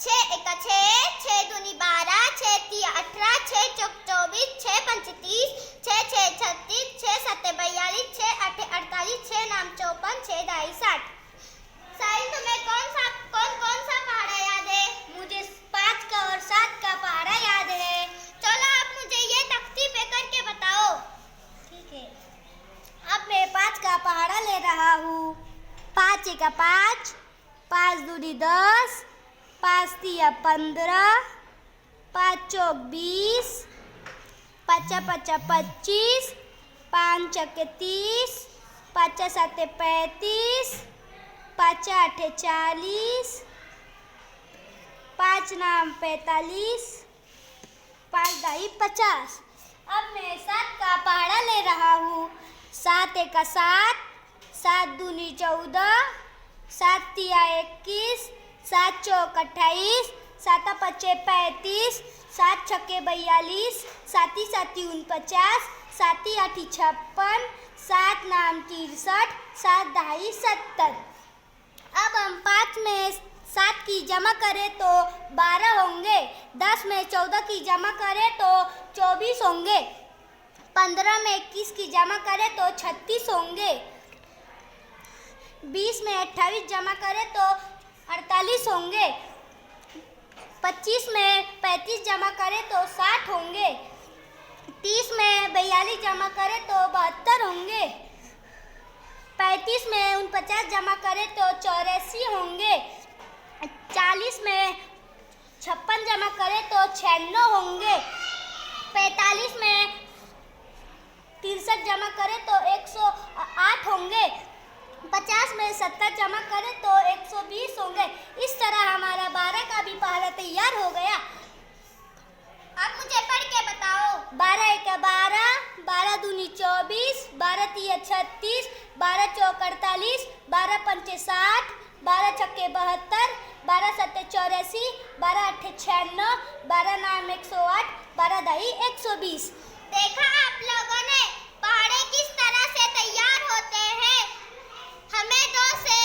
छः एका छः, छः दूनी 12, छः तिया 18, छः चौक 24, छः पंच 30, छः छः 36, छः सत्ते 42, छः आठे 48, छः नाम 54, छः दाई 60। साहिल, तुम्हें कौन कौन सा पहाड़ा याद है? मुझे 5 का और 7 का पहाड़ा याद है। चलो आप मुझे ये तख्ती पे करके बताओ। ठीक है, अब मैं 5 का पहाड़ा ले रहा हूँ। 5 एका 5, 5 दूनी 10, 5 तिया 15, 5 चौक 20, 5 पचा 25, 5 चके 30, 5 सत्ते 35, 5 आठे 40, 5 नाम 45, 5 दाई 50। अब मैं 7 का पहाड़ा ले रहा हूँ। 7 एका 7, 7 दूनी 14, 7 तिया 21, 7 चौक 28, 7 पचे 35, 7 छक्के 42, 7 साती 49, 7 आठी 56, 7 नाम 63, 7 दाई 70। अब हम 5 में 7 की जमा करें तो 12 होंगे। 10 में 14 की जमा करें तो 24 होंगे। 15 में 21 की जमा करें तो 36 होंगे। 20 में 28 जमा करें तो 48 होंगे। 25 में 35 जमा करें तो 60 होंगे। 30 में 42 जमा करें तो 72 होंगे। 35 में 49 जमा करें तो 84 होंगे। 40 में 56 जमा करें तो 96 होंगे। 45 में 63 जमा करें तो 108 होंगे। 50 में 70 जमा करें तो 120 होंगे। इस तरह हमारा 12 का भी पहाड़ा तैयार हो गया। अब मुझे पढ़ के बताओ। 12 एका 12, 12 दूनी 24, 12 तिया 36, 12 चौक 48, 12 पंचे 60, 12 छक्के 72, 12 सत्ते 84, 12 आठे 96, 12 नाम 108, 12 दाई 120। देखा आप लोगों ने पहाड़े किस तरह से तैयार होते हैं। हमें 2 से